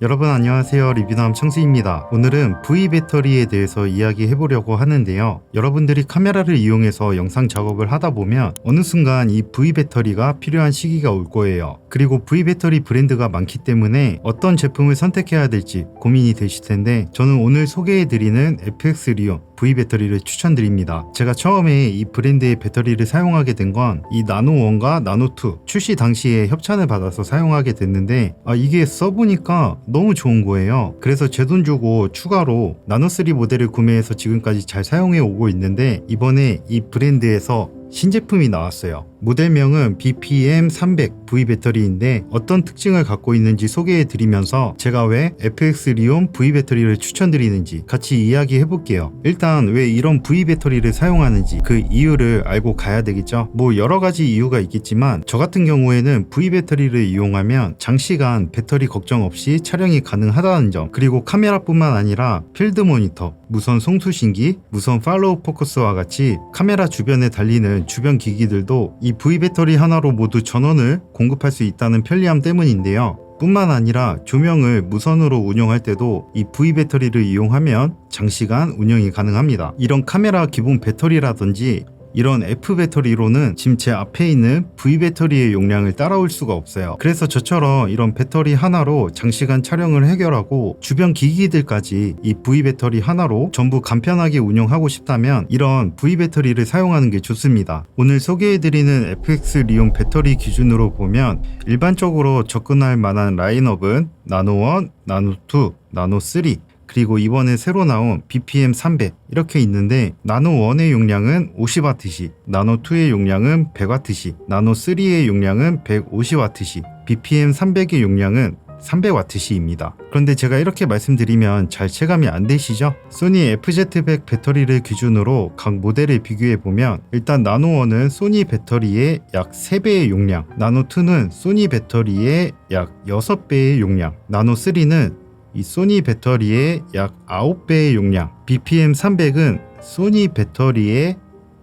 여러분 안녕하세요. 리뷰남 청수입니다. 오늘은 V 배터리에 대해서 이야기해보려고 하는데요. 여러분들이 카메라를 이용해서 영상 작업을 하다 보면 어느 순간 이 V 배터리가 필요한 시기가 올 거예요. 그리고 V 배터리 브랜드가 많기 때문에 어떤 제품을 선택해야 될지 고민이 되실 텐데 저는 오늘 소개해드리는 FX 리온 V 배터리를 추천드립니다. 제가 처음에 이 브랜드의 배터리를 사용하게 된 건 이 나노1과 나노2 출시 당시에 협찬을 받아서 사용하게 됐는데 이게 써보니까 너무 좋은 거예요. 그래서 제 돈 주고 추가로 나노3 모델을 구매해서 지금까지 잘 사용해 오고 있는데 이번에 이 브랜드에서 신제품이 나왔어요. 모델명은 BPM300 V 배터리인데 어떤 특징을 갖고 있는지 소개해 드리면서 제가 왜 FX 리온 V 배터리를 추천드리는지 같이 이야기해 볼게요. 일단 왜 이런 V 배터리를 사용하는지 그 이유를 알고 가야 되겠죠. 뭐 여러 가지 이유가 있겠지만 저 같은 경우에는 V 배터리를 이용하면 장시간 배터리 걱정 없이 촬영이 가능하다는 점, 그리고 카메라뿐만 아니라 필드 모니터, 무선 송수신기, 무선 팔로우 포커스와 같이 카메라 주변에 달리는 주변 기기들도 이 V 배터리 하나로 모두 전원을 공급할 수 있다는 편리함 때문인데요. 뿐만 아니라 조명을 무선으로 운영할 때도 이 V 배터리를 이용하면 장시간 운영이 가능합니다. 이런 카메라 기본 배터리라든지 이런 F 배터리로는 지금 제 앞에 있는 V 배터리의 용량을 따라올 수가 없어요. 그래서 저처럼 이런 배터리 하나로 장시간 촬영을 해결하고 주변 기기들까지 이 V 배터리 하나로 전부 간편하게 운영하고 싶다면 이런 V 배터리를 사용하는 게 좋습니다. 오늘 소개해드리는 FX 리온 배터리 기준으로 보면 일반적으로 접근할 만한 라인업은 나노1, 나노2, 나노3 그리고 이번에 새로 나온 BPM300 이렇게 있는데 나노1의 용량은 50W시, 나노2의 용량은 100W시, 나노3의 용량은 150W시, BPM300의 용량은 300W시입니다. 그런데 제가 이렇게 말씀드리면 잘 체감이 안 되시죠? 소니 FZ100 배터리를 기준으로 각 모델을 비교해보면 일단 나노1은 소니 배터리의 약 3배의 용량, 나노2는 소니 배터리의 약 6배의 용량, 나노3는 이 소니 배터리의 약 9배의 용량, BPM300은 소니 배터리의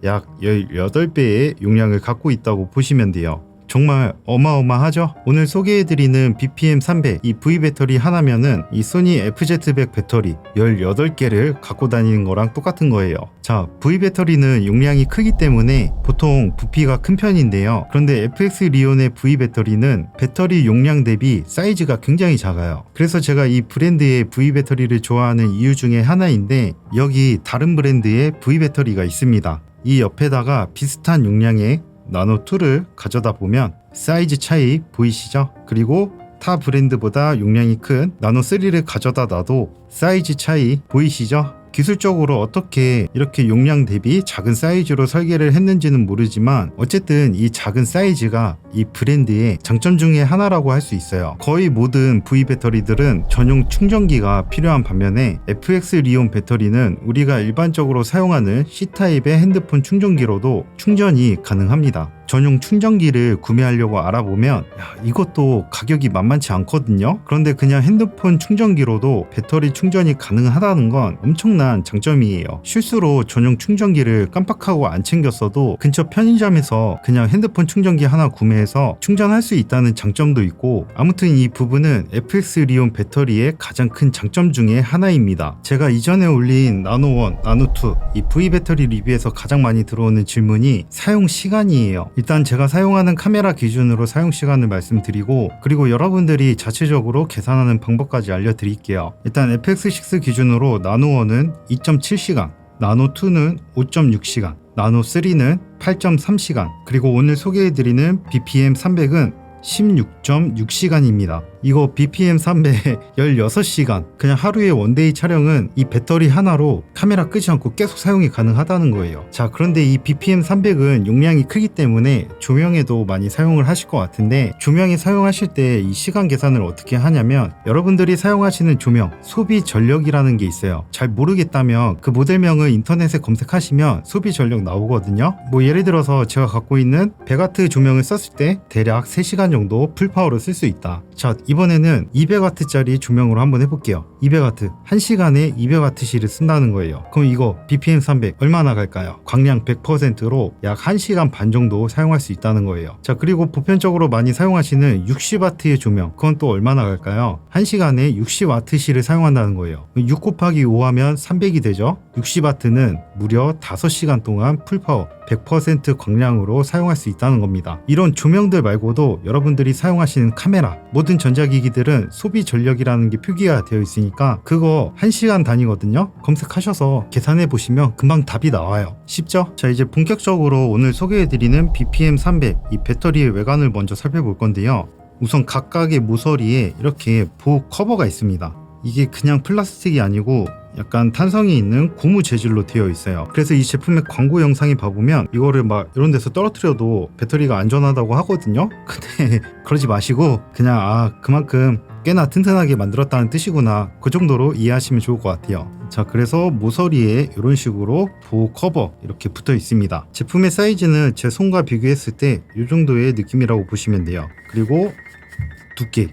약 18배의 용량을 갖고 있다고 보시면 돼요. 정말 어마어마하죠? 오늘 소개해드리는 BPM300 이 V 배터리 하나면은 이 소니 FZ100 배터리 18개를 갖고 다니는 거랑 똑같은 거예요. 자, V 배터리는 용량이 크기 때문에 보통 부피가 큰 편인데요. 그런데 FX 리온의 V 배터리는 배터리 용량 대비 사이즈가 굉장히 작아요. 그래서 제가 이 브랜드의 V 배터리를 좋아하는 이유 중에 하나인데 여기 다른 브랜드의 V 배터리가 있습니다. 이 옆에다가 비슷한 용량의 나노2를 가져다 보면 사이즈 차이 보이시죠? 그리고 타 브랜드보다 용량이 큰 나노3를 가져다 놔도 사이즈 차이 보이시죠? 기술적으로 어떻게 이렇게 용량 대비 작은 사이즈로 설계를 했는지는 모르지만 어쨌든 이 작은 사이즈가 이 브랜드의 장점 중에 하나라고 할 수 있어요. 거의 모든 V 배터리들은 전용 충전기가 필요한 반면에 FX 리온 배터리는 우리가 일반적으로 사용하는 C타입의 핸드폰 충전기로도 충전이 가능합니다. 전용 충전기를 구매하려고 알아보면 이것도 가격이 만만치 않거든요. 그런데 그냥 핸드폰 충전기로도 배터리 충전이 가능하다는 건 엄청난 장점이에요. 실수로 전용 충전기를 깜빡하고 안 챙겼어도 근처 편의점에서 그냥 핸드폰 충전기 하나 구매해서 충전할 수 있다는 장점도 있고, 아무튼 이 부분은 FX 리온 배터리의 가장 큰 장점 중에 하나입니다. 제가 이전에 올린 나노1, 나노2 이 V 배터리 리뷰에서 가장 많이 들어오는 질문이 사용 시간이에요. 일단 제가 사용하는 카메라 기준으로 사용 시간을 말씀드리고, 그리고 여러분들이 자체적으로 계산하는 방법까지 알려드릴게요. 일단 FX6 기준으로 나노1은 2.7시간, 나노2는 5.6시간, 나노3는 8.3시간, 그리고 오늘 소개해드리는 BPM300은 16.6시간입니다. 이거 BPM300 16시간 그냥 하루의 원데이 촬영은 이 배터리 하나로 카메라 끄지 않고 계속 사용이 가능하다는 거예요. 자, 그런데 이 BPM300은 용량이 크기 때문에 조명에도 많이 사용을 하실 것 같은데, 조명에 사용하실 때 이 시간 계산을 어떻게 하냐면 여러분들이 사용하시는 조명 소비 전력이라는 게 있어요. 잘 모르겠다면 그 모델명을 인터넷에 검색하시면 소비 전력 나오거든요. 뭐 예를 들어서 제가 갖고 있는 100W 조명을 썼을 때 대략 3시간 정도 풀파워로 쓸 수 있다. 자, 이번에는 200W짜리 조명으로 한번 해볼게요. 200W 1시간에 200W씩을 쓴다는 거예요. 그럼 이거 BPM 300 얼마나 갈까요? 광량 100%로 약 1시간 반 정도 사용할 수 있다는 거예요. 자, 그리고 보편적으로 많이 사용하시는 60W의 조명, 그건 또 얼마나 갈까요? 1시간에 60W씩을 사용한다는 거예요. 6 곱하기 5 하면 300이 되죠. 60W는 무려 5시간 동안 풀파워 100% 광량으로 사용할 수 있다는 겁니다. 이런 조명들 말고도 여러분들이 사용하시는 카메라, 모든 전자기기들은 소비 전력이라는 게 표기가 되어 있으니까 그거 1시간 단위거든요. 검색하셔서 계산해 보시면 금방 답이 나와요. 쉽죠? 자, 이제 본격적으로 오늘 소개해드리는 BPM 300 이 배터리의 외관을 먼저 살펴볼 건데요. 우선 각각의 모서리에 이렇게 보호 커버가 있습니다. 이게 그냥 플라스틱이 아니고 약간 탄성이 있는 고무 재질로 되어 있어요. 그래서 이 제품의 광고 영상에 봐보면 이거를 막 이런 데서 떨어뜨려도 배터리가 안전하다고 하거든요. 근데 그러지 마시고 그냥 그만큼 꽤나 튼튼하게 만들었다는 뜻이구나, 그 정도로 이해하시면 좋을 것 같아요. 자, 그래서 모서리에 이런 식으로 보호 커버 이렇게 붙어 있습니다. 제품의 사이즈는 제 손과 비교했을 때 이 정도의 느낌이라고 보시면 돼요. 그리고 두께,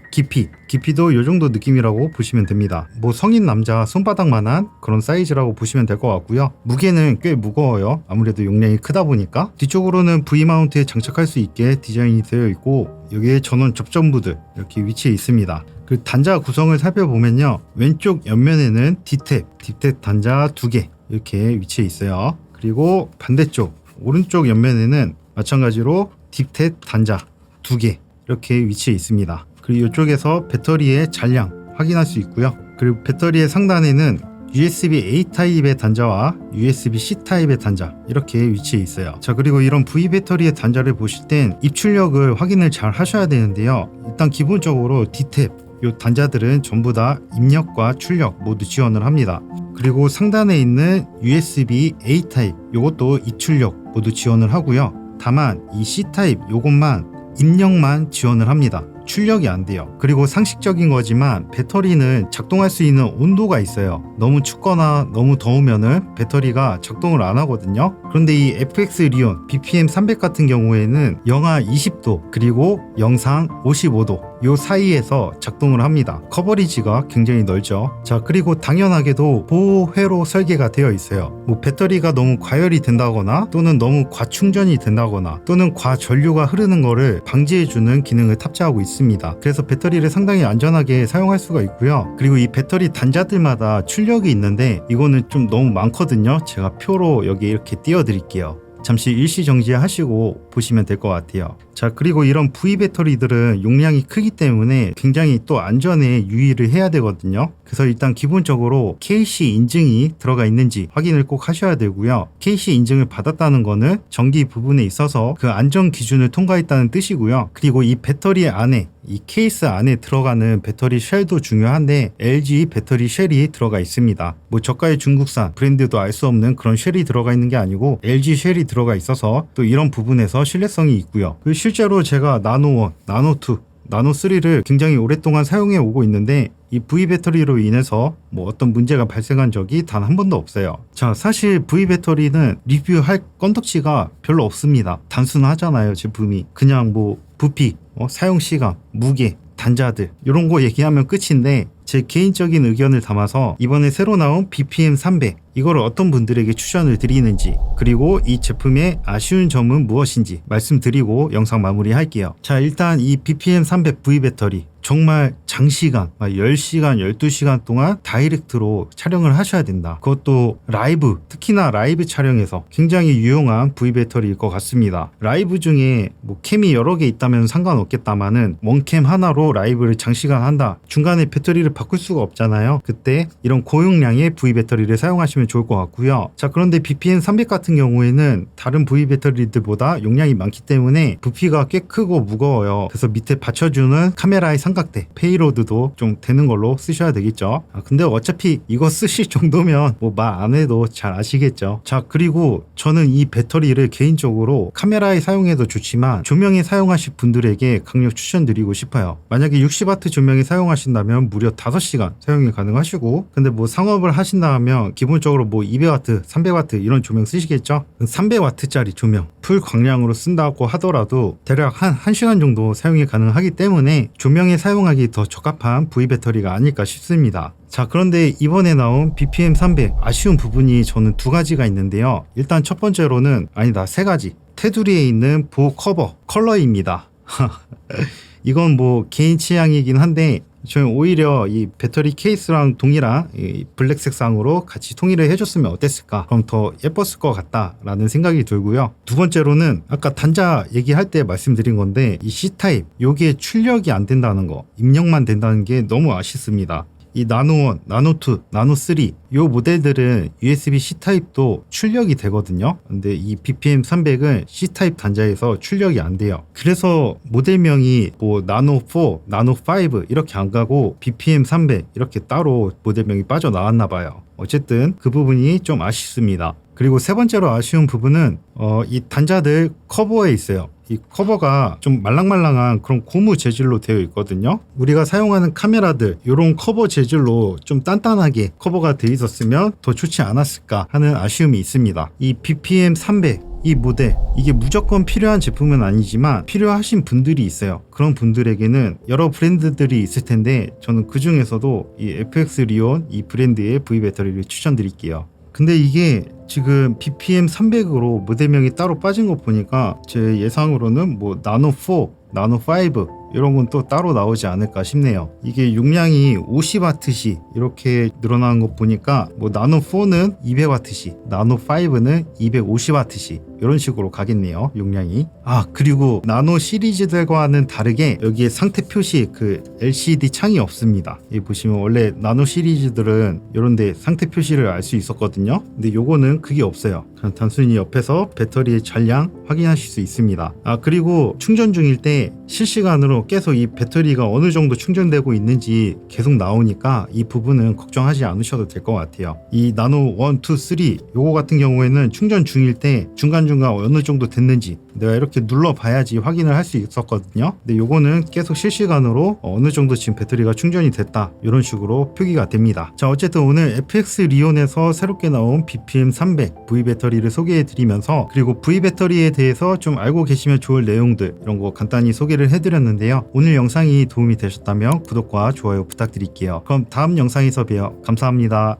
깊이도 이 정도 느낌이라고 보시면 됩니다. 뭐 성인 남자 손바닥만한 그런 사이즈라고 보시면 될 것 같고요. 무게는 꽤 무거워요. 아무래도 용량이 크다 보니까. 뒤쪽으로는 V마운트에 장착할 수 있게 디자인이 되어 있고 여기에 전원 접점부들 이렇게 위치해 있습니다. 그 단자 구성을 살펴보면요, 왼쪽 옆면에는 딥탭 단자 2개 이렇게 위치해 있어요. 그리고 반대쪽 오른쪽 옆면에는 마찬가지로 딥탭 단자 2개 이렇게 위치해 있습니다. 그리고 이쪽에서 배터리의 잔량 확인할 수 있고요. 그리고 배터리의 상단에는 USB-A 타입의 단자와 USB-C 타입의 단자 이렇게 위치해 있어요. 자, 그리고 이런 V 배터리의 단자를 보실 땐 입출력을 확인을 잘 하셔야 되는데요. 일단 기본적으로 D탭 이 단자들은 전부 다 입력과 출력 모두 지원을 합니다. 그리고 상단에 있는 USB-A 타입 이것도 입출력 모두 지원을 하고요. 다만 이 C 타입 이것만 입력만 지원을 합니다. 출력이 안 돼요. 그리고 상식적인 거지만 배터리는 작동할 수 있는 온도가 있어요. 너무 춥거나 너무 더우면은 배터리가 작동을 안 하거든요. 그런데 이 FX 리온 BPM 300 같은 경우에는 영하 20도 그리고 영상 55도 요 사이에서 작동을 합니다. 커버리지가 굉장히 넓죠. 자, 그리고 당연하게도 보호회로 설계가 되어 있어요. 뭐 배터리가 너무 과열이 된다거나 또는 너무 과충전이 된다거나 또는 과전류가 흐르는 거를 방지해주는 기능을 탑재하고 있습니다. 그래서 배터리를 상당히 안전하게 사용할 수가 있고요. 그리고 이 배터리 단자들마다 출력이 있는데 이거는 좀 너무 많거든요. 제가 표로 여기 이렇게 띄워 드릴게요. 잠시 일시 정지하시고 보시면 될 것 같아요. 자, 그리고 이런 V 배터리들은 용량이 크기 때문에 굉장히 또 안전에 유의를 해야 되거든요. 그래서 일단 기본적으로 KC 인증이 들어가 있는지 확인을 꼭 하셔야 되고요. KC 인증을 받았다는 거는 전기 부분에 있어서 그 안전 기준을 통과했다는 뜻이고요. 그리고 이 배터리 안에 이 케이스 안에 들어가는 배터리 쉘도 중요한데 LG 배터리 쉘이 들어가 있습니다. 뭐 저가의 중국산 브랜드도 알 수 없는 그런 쉘이 들어가 있는 게 아니고 LG 쉘이 들어가 있어서 또 이런 부분에서 신뢰성이 있고요. 실제로 제가 나노1, 나노2, 나노3를 굉장히 오랫동안 사용해 오고 있는데 이 V 배터리로 인해서 뭐 어떤 문제가 발생한 적이 단 한 번도 없어요. 자, 사실 V 배터리는 리뷰할 건덕지가 별로 없습니다. 단순하잖아요, 제품이. 그냥 뭐 부피, 사용 시간, 무게, 단자들 이런 거 얘기하면 끝인데 제 개인적인 의견을 담아서 이번에 새로 나온 BPM 300 이거를 어떤 분들에게 추천을 드리는지 그리고 이 제품의 아쉬운 점은 무엇인지 말씀드리고 영상 마무리할게요. 자, 일단 이 BPM 300 V 배터리 정말 장시간 10시간 12시간 동안 다이렉트로 촬영을 하셔야 된다. 그것도 라이브, 특히나 라이브 촬영에서 굉장히 유용한 V 배터리일 것 같습니다. 라이브 중에 뭐 캠이 여러 개 있다면 상관없겠다마는 원캠 하나로 라이브를 장시간 한다. 중간에 배터리를 바꿀 수가 없잖아요. 그때 이런 고용량의 V 배터리를 사용하시면 좋을 것 같고요. 자, 그런데 BPM 300 같은 경우에는 다른 V 배터리들보다 용량이 많기 때문에 부피가 꽤 크고 무거워요. 그래서 밑에 받쳐주는 카메라의 삼각대, 페이로드도 좀 되는 걸로 쓰셔야 되겠죠. 근데 어차피 이거 쓰실 정도면 뭐 말 안 해도 잘 아시겠죠. 자, 그리고 저는 이 배터리를 개인적으로 카메라에 사용해도 좋지만 조명에 사용하실 분들에게 강력 추천드리고 싶어요. 만약에 60W 조명에 사용하신다면 무려 5시간 사용이 가능하시고, 근데 뭐 상업을 하신다면 기본적으로 뭐 200W, 300W 이런 조명 쓰시겠죠. 300W짜리 조명 풀 광량으로 쓴다고 하더라도 대략 한 1시간 정도 사용이 가능하기 때문에 조명에 사용하기 더 적합한 V 배터리가 아닐까 싶습니다. 자, 그런데 이번에 나온 BPM 300 아쉬운 부분이 저는 두 가지가 있는데요. 일단 첫 번째로는 아니다, 세 가지. 테두리에 있는 보호 커버 컬러입니다. 이건 뭐 개인 취향이긴 한데 저는 오히려 이 배터리 케이스랑 동일한 이 블랙 색상으로 같이 통일을 해줬으면 어땠을까, 그럼 더 예뻤을 것 같다라는 생각이 들고요. 두 번째로는 아까 단자 얘기할 때 말씀드린 건데 이 C타입 요게 출력이 안 된다는 거, 입력만 된다는 게 너무 아쉽습니다. 이 나노1, 나노2, 나노3 요 모델들은 USB-C 타입도 출력이 되거든요. 근데 이 BPM 300은 C 타입 단자에서 출력이 안 돼요. 그래서 모델명이 뭐 나노4, 나노5 이렇게 안 가고 BPM 300 이렇게 따로 모델명이 빠져나왔나 봐요. 어쨌든 그 부분이 좀 아쉽습니다. 그리고 세 번째로 아쉬운 부분은 이 단자들 커버에 있어요. 이 커버가 좀 말랑말랑한 그런 고무 재질로 되어 있거든요. 우리가 사용하는 카메라들 이런 커버 재질로 좀 단단하게 커버가 되어 있었으면 더 좋지 않았을까 하는 아쉬움이 있습니다. 이 BPM 300 이 모델, 이게 무조건 필요한 제품은 아니지만 필요하신 분들이 있어요. 그런 분들에게는 여러 브랜드들이 있을 텐데 저는 그 중에서도 이 FX 리온 이 브랜드의 V 배터리를 추천드릴게요. 근데 이게 지금 BPM 300으로 모델명이 따로 빠진 거 보니까 제 예상으로는 뭐 나노4, 나노5 이런 건 또 따로 나오지 않을까 싶네요. 이게 용량이 50W씩 이렇게 늘어나는 거 보니까 뭐 나노4는 200W씩, 나노5는 250W씩 이런 식으로 가겠네요, 용량이. 아, 그리고 나노 시리즈들과는 다르게 여기에 상태 표시 그 LCD 창이 없습니다. 여기 보시면 원래 나노 시리즈들은 이런데 상태 표시를 알 수 있었거든요. 근데 요거는 그게 없어요. 그냥 단순히 옆에서 배터리의 잔량 확인하실 수 있습니다. 아, 그리고 충전 중일 때 실시간으로 계속 이 배터리가 어느 정도 충전되고 있는지 계속 나오니까 이 부분은 걱정하지 않으셔도 될 것 같아요. 이 나노 1, 2, 3 요거 같은 경우에는 충전 중일 때 중간중간 어느 정도 됐는지 내가 이렇게 눌러봐야지 확인을 할 수 있었거든요. 근데 요거는 계속 실시간으로 어느 정도 지금 배터리가 충전이 됐다 이런 식으로 표기가 됩니다. 자, 어쨌든 오늘 FX 리온에서 새롭게 나온 BPM 300 V 배터리를 소개해 드리면서, 그리고 V 배터리에 대해서 좀 알고 계시면 좋을 내용들 이런 거 간단히 소개를 해드렸는데요. 오늘 영상이 도움이 되셨다면 구독과 좋아요 부탁드릴게요. 그럼 다음 영상에서 봬요. 감사합니다.